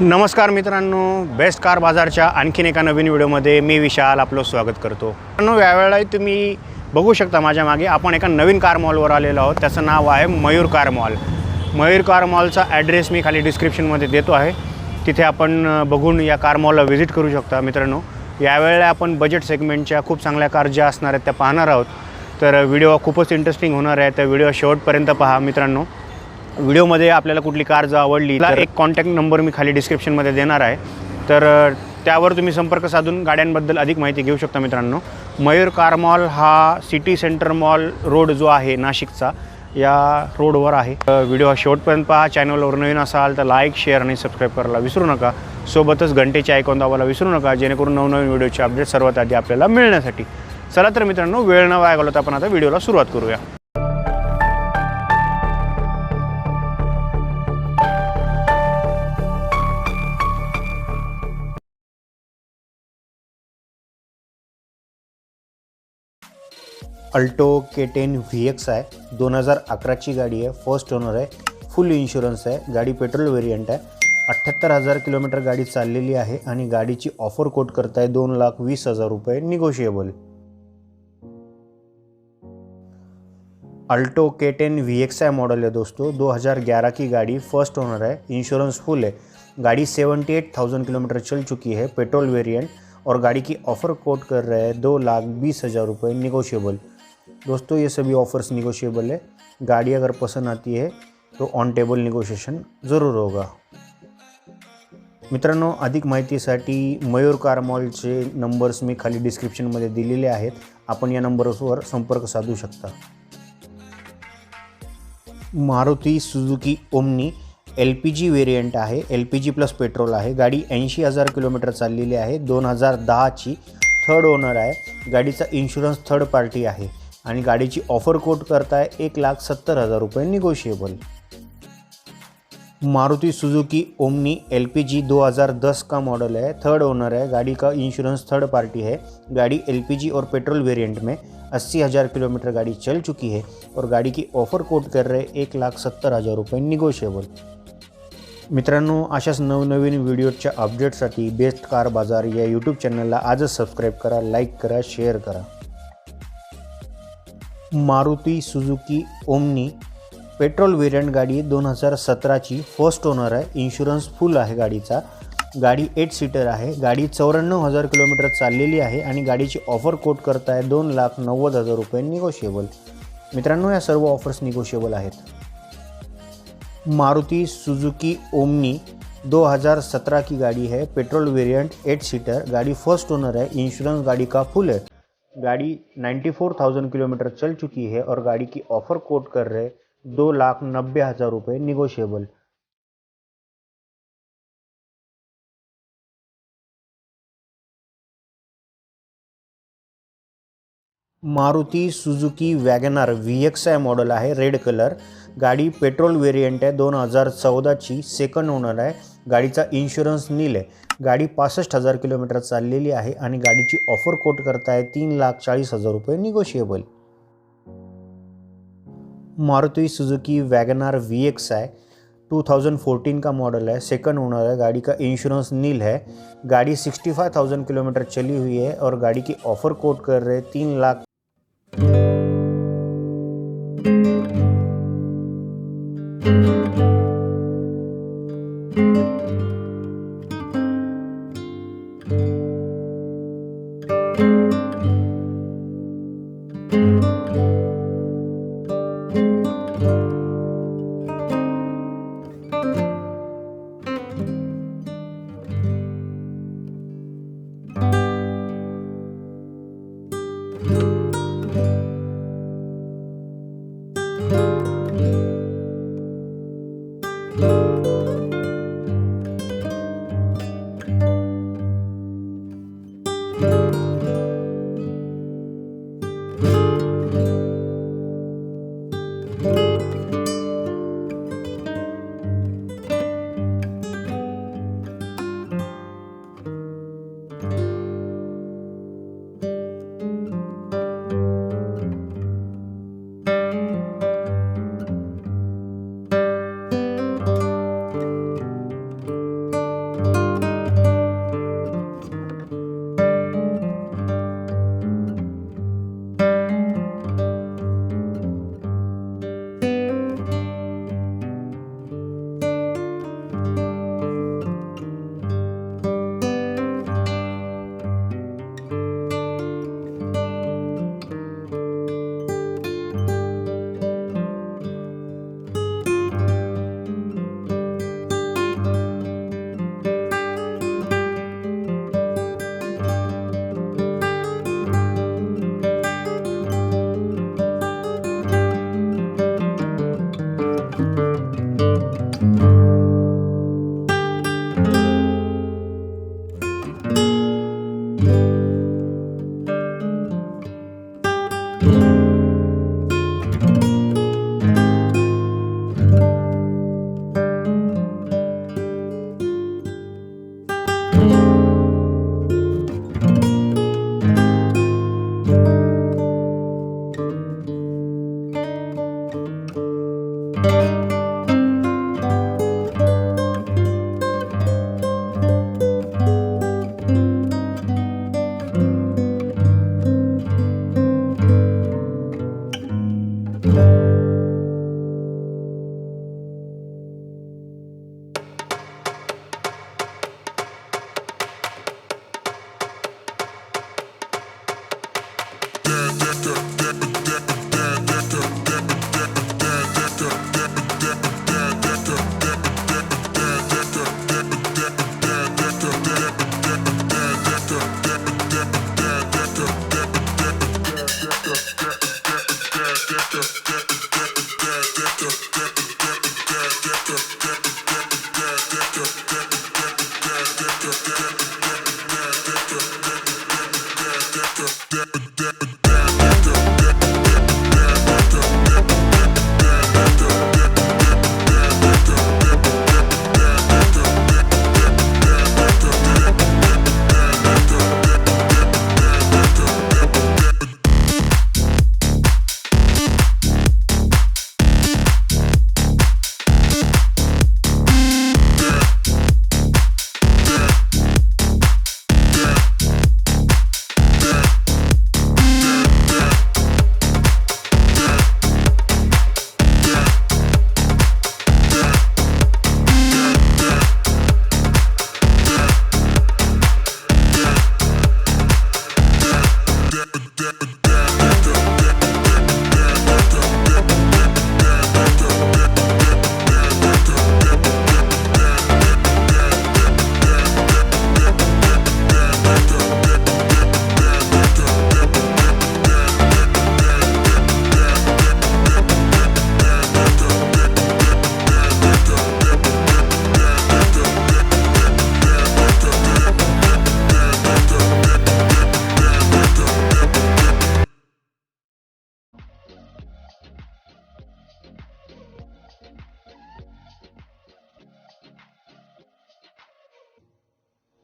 नमस्कार मित्रांनो, best car बाजारच्या आणखीन एका नवीन व्हिडिओमध्ये मी विशाल आपलं स्वागत करतो। मित्रांनो, यावेळेला तुम्ही बघू शकता माझ्या मागे आपण एका नवीन कार मॉलवर आलेलो आहोत। त्याचं नाव आहे Mayur car mall. Mayur car मॉलचा ॲड्रेस मी खाली डिस्क्रिप्शनमध्ये देतो आहे, तिथे आपण बघून या कार मॉलला व्हिजिट करू शकता। मित्रांनो, यावेळेला आपण बजेट सेगमेंटच्या खूप चांगल्या कार ज्या असणार आहेत त्या पाहणार आहोत, तर व्हिडिओ खूपच इंटरेस्टिंग होणार आहे। तर व्हिडिओ शेवटपर्यंत पहा। मित्रांनो, व्हिडिओमध्ये आपल्याला कुठली कार जर आवडली तर एक कॉन्टॅक्ट नंबर मी खाली डिस्क्रिप्शनमध्ये देणार आहे, तर त्यावर तुम्ही संपर्क साधून गाड्यांबद्दल अधिक माहिती घेऊ शकता। मित्रांनो, मयूर कार मॉल हा सिटी सेंटर मॉल रोड जो आहे नाशिकचा, या रोडवर आहे। व्हिडिओ शेवटपर्यंत पहा। चॅनलवर नवीन असाल तर लाईक, शेअर आणि सबस्क्राईब करायला विसरू नका। सोबतच घंटेचे आयकॉन दाबायला विसरू नका, जेणेकरून नवनवीन व्हिडिओचे अपडेट सर्वात आधी आपल्याला मिळण्यासाठी। चला तर मित्रांनो, वेळ न वाया घालवता आपण आता व्हिडिओला सुरुवात करूया। अल्टो K10 VX आहे, 2011ची गाडी आहे, फर्स्ट ओनर आहे, फुल इन्शुरन्स आहे, गाडी पेट्रोल वेरियंट आहे, 78,000 किलोमीटर गाडी चाललेली आहे आणि गाडीची ऑफर कोट करताय 2,20,000 रुपये निगोशिएबल। अल्टो K10 VX आहे मॉडल है दोस्तों, 2011 की गाड़ी, फर्स्ट ओनर है, इंश्योरेंस फुल है, गाड़ी 78,000 किलोमीटर चल चुकी है, पेट्रोल वेरिएंट, और गाड़ी की ऑफ़र कोट कर रहे हैं 2,20,000 रुपये निगोशिएबल। दोस्तों, ये सभी ऑफ़र्स निगोशिएबल है। गाड़ी अगर पसंद आती है तो ऑन टेबल निगोशिएशन ज़रूर होगा। मित्रांनो, अधिक माहितीसाठी मयूर कार मॉलचे नंबर्स मी खाली डिस्क्रिप्शनमध्ये दिलेले आहेत, आपण या नंबरवर संपर्क साधू शकता। Maruti Suzuki omni LPG variant आहे, LPG प्लस पेट्रोल आहे, गाडी 80,000 किलोमीटर चाललेली आहे, 2010ची, थर्ड ओनर आहे, गाडीचा इन्शुरन्स थर्ड पार्टी आहे आणि गाडीची ऑफर कोट करताय 1,70,000 रुपये negotiable. Maruti Suzuki omni LPG 2010 का मॉडल है, थर्ड ओनर है, गाड़ी का इंश्योरेंस थर्ड पार्टी है, गाड़ी LPG और पेट्रोल वेरिएंट में 80,000 किलोमीटर गाड़ी चल चुकी है और गाड़ी की ऑफर कोट कर रहे 1,70,000 रुपये निगोशिएबल। मित्रांनो, अशाच नवनवीन व्हिडिओच्या अपडेटसाठी बेस्ट कार बाजार या यूट्यूब चॅनलला आजच सबस्क्राईब करा, लाईक करा, शेअर करा। Maruti Suzuki omni petrol variant गाडी 2017ची, फर्स्ट ओनर आहे, इन्शुरन्स फुल आहे गाडीचा, गाडी 8 सीटर आहे, गाडी 94,000 किलोमीटर चाललेली आहे आणि गाडीची ऑफर कोट करताय 2,90,000 रुपये निगोशिएबल। मित्रांनो, या सर्व ऑफर्स निगोशिएबल आहेत। मारुति सुजुकी ओमनी 2017 की गाड़ी है, पेट्रोल वेरिएंट 8 सीटर, गाड़ी फर्स्ट ओनर है, इंश्योरेंस गाड़ी का फुल है, गाड़ी 94,000 किलोमीटर चल चुकी है और गाड़ी की ऑफर कोट कर रहे 2,90,000 रुपये negotiable. Maruti Suzuki Wagner VX आहे मॉडल आहे, रेड कलर, गाडी पेट्रोल वेरियंट आहे, 2014ची, सेकंड ओनर आहे, गाडीचा इन्शुरन्स नील आहे, गाडी 65,000 किलोमीटर चाललेली आहे आणि गाडीची ऑफर कोट करताय 3,40,000 रुपये negotiable. Maruti Suzuki Wagner VX है, 2014 का मॉडल है, सेकंड ओनर है, गाड़ी का इंश्योरेंस नील है, गाड़ी 65,000 किलोमीटर चली हुई है और गाड़ी की ऑफर कोट कर रहे 3 लाख।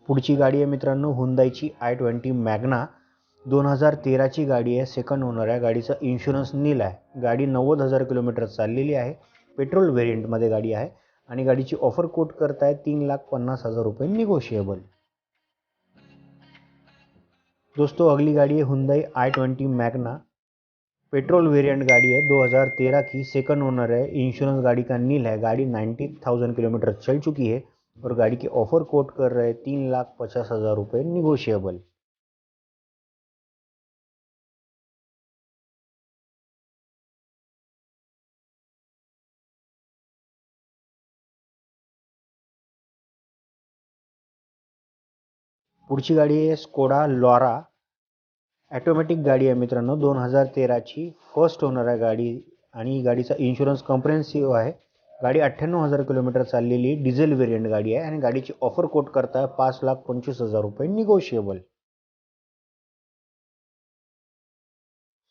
पुढची गाडी आहे मित्रांनो हुंदाईची i20 मॅग्ना 2013ची गाडी आहे, सेकंड ओनर आहे. गाडीचा इन्शुरन्स नील आहे. गाडी 90,000 किलोमीटर चाललेली आहे. पेट्रोल व्हेरियंटमध्ये गाडी आहे आणि गाडीची ऑफर कोट करताय 3,50,000 रुपये निगोशिएबल. दोस्तों अगली गाड़ी है Hyundai i20 Magna, petrol variant गाड़ी है, 2013 की, सेकंड ओनर है. इंश्योरेंस गाड़ी का नील है. गाड़ी 90,000 किलोमीटर चल चुकी है और गाड़ी की ऑफर कोट कर रहे हैं 3,50,000 रुपये निगोशिएबल. पुढची गाडी आहे स्कोडा लॉरा, ॲटोमॅटिक गाडी आहे मित्रांनो, 2013ची, फर्स्ट ओनर आहे गाडी आणि गाडीचा इन्शुरन्स कॉम्प्रिहेन्सिव्ह आहे. गाडी 98,000 किलोमीटर चाललेली डिझेल वेरियंट गाडी आहे आणि गाडीची ऑफर कोट करताय 5,25,000 रुपये निगोशिएबल.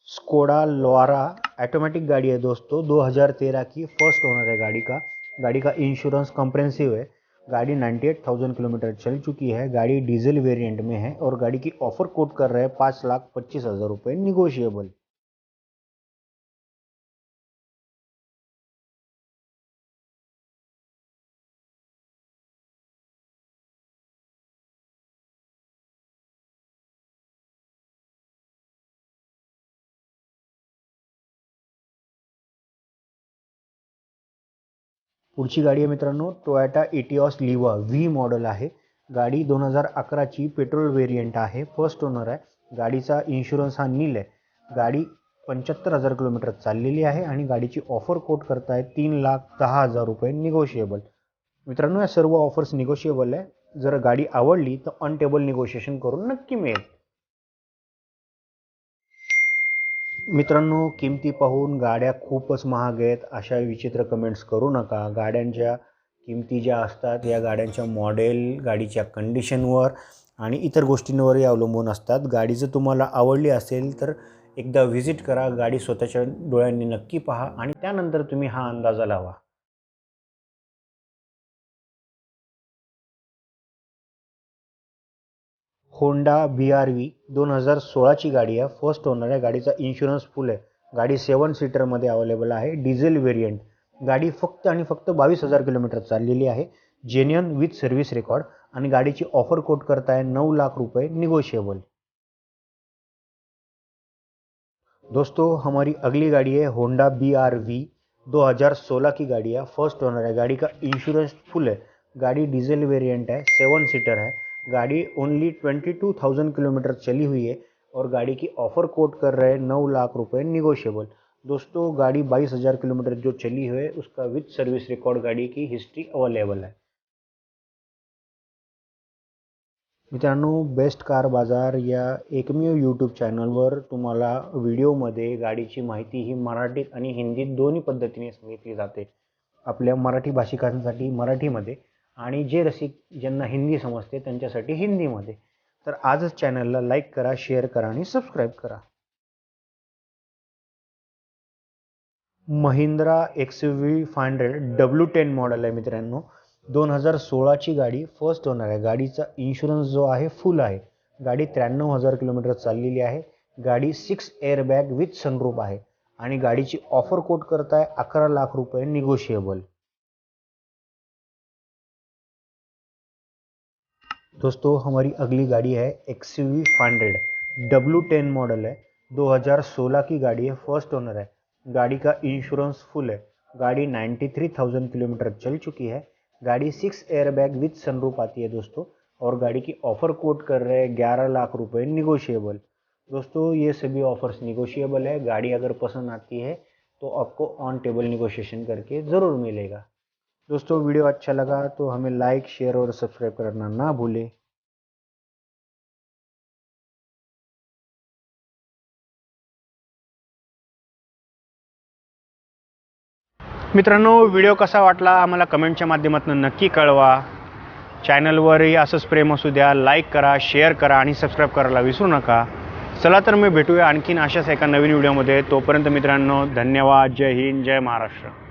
स्कोडा लॉरा ऑटोमेटिक गाड़ी है दोस्तों, 2013 की, फर्स्ट ओनर है गाड़ी का इंश्योरेंस कॉम्प्रिहेंसिव है. गाड़ी 98,000 किलोमीटर चल चुकी है. गाड़ी डीजल वेरिएंट में है और गाड़ी की ऑफर कोट कर रहे हैं 5,25,000 रुपये निगोशिएबल. पुढची गाडी आहे मित्रांनो टोयोटा इटिओस लिवा व्ही मॉडेल आहे. गाडी 2011ची, पेट्रोल वेरियंट आहे, फर्स्ट ओनर आहे. गाडीचा इन्शुरन्स हा नील आहे. गाडी 75,000 किलोमीटर चाललेली आहे आणि गाडीची ऑफर कोट करताय 3,10,000 रुपये निगोशिएबल. मित्रांनो या सर्व ऑफर्स निगोशिएबल आहे. जर गाडी आवडली तर ऑन टेबल निगोशिएशन करून नक्की मिळेल. मित्रांनो किमती पाहून गाड्या खूपच महाग आहेत अशा विचित्र कमेंट्स करू नका. गाड्यांच्या किमती ज्या असतात या गाड्यांच्या मॉडेल, गाडीच्या कंडिशनवर आणि इतर गोष्टींवरही अवलंबून असतात. गाडी जर तुम्हाला आवडली असेल तर एकदा व्हिजिट करा, गाडी स्वतःच्या डोळ्यांनी नक्की पहा आणि त्यानंतर तुम्ही हा अंदाजा लावा. होंडा BRV 2016ची गाडी आहे, फर्स्ट ओनर आहे. गाडीचा इन्शुरन्स फुल आहे. गाडी 7 सीटरमध्ये अवेलेबल आहे, डिझेल वेरियंट. गाडी फक्त आणि फक्त 22,000 किलोमीटर चाललेली आहे, जेन्युइन विथ सर्व्हिस रेकॉर्ड आणि गाडीची ऑफर कोट करताय 9 लाख रुपये निगोशिएबल. दोस्तों हमारी अगली गाड़ी है होंडा BRV 2016 की गाड़ी है, फर्स्ट ओनर है. गाड़ी का इंश्योरेंस फुल है. गाड़ी डीजल वेरिएंट है, 7 सीटर है. गाड़ी ओनली 22,000 किलोमीटर चली हुई है और गाड़ी की ऑफर कोट कर रहे हैं 9 लाख रुपए निगोशिएबल. दोस्तों गाड़ी 22,000 किलोमीटर जो चली हुई है उसका विथ सर्विस रिकॉर्ड गाड़ी की हिस्ट्री अवेलेबल है. मित्रांनो बेस्ट कार बाजार या एकमेव यूट्यूब चॅनलवर तुम्हाला व्हिडिओमध्ये गाडीची माहिती ही मराठीत आणि हिंदीत दोन्ही पद्धतीने सांगितली जाते. आपल्या मराठी भाषिकांसाठी मराठीमध्ये आणि जे रसिक ज्यांना हिंदी समजते त्यांच्यासाठी हिंदीमध्ये. तर आजच चॅनलला लाईक करा, शेअर करा आणि सबस्क्राईब करा. महिंद्रा XUV 500 W10 मॉडेल आहे मित्रांनो, 2016ची गाडी, फर्स्ट ओनर आहे. गाडीचा इन्शुरन्स जो आहे फुल आहे. गाडी 93,000 किलोमीटर चाललेली आहे. गाडी 6 एअरबॅग विथ सनरूफ आहे आणि गाडीची ऑफर कोट करताय 11 लाख रुपये निगोशिएबल. दोस्तों हमारी अगली गाड़ी है XUV 500 W10 मॉडल है, 2016 की गाड़ी है, फर्स्ट ओनर है. गाड़ी का इंश्योरेंस फुल है. गाड़ी 93,000 किलोमीटर चल चुकी है. गाड़ी 6 एयरबैग विथ सनरूफ आती है दोस्तों और गाड़ी की ऑफ़र कोट कर रहे हैं 11 लाख रुपए निगोशिएबल. दोस्तों ये सभी ऑफर्स निगोशिएबल है. गाड़ी अगर पसंद आती है तो आपको ऑन टेबल निगोशिएशन करके ज़रूर मिलेगा. दोस्तों वीडियो अच्छा लगा तो हमें लाइक, शेयर और सब्सक्राइब करना ना भूलें. मित्रांनो व्हिडिओ कसा वाटला आम्हाला कमेंटच्या माध्यमातून नक्की कळवा. चॅनलवरही असंच प्रेम असू द्या. लाईक करा, शेअर करा आणि सबस्क्राईब करायला विसरू नका. चला तर मी भेटूया आणखीन अशाच एका नवीन व्हिडिओमध्ये. तोपर्यंत मित्रांनो धन्यवाद. जय हिंद, जय महाराष्ट्र.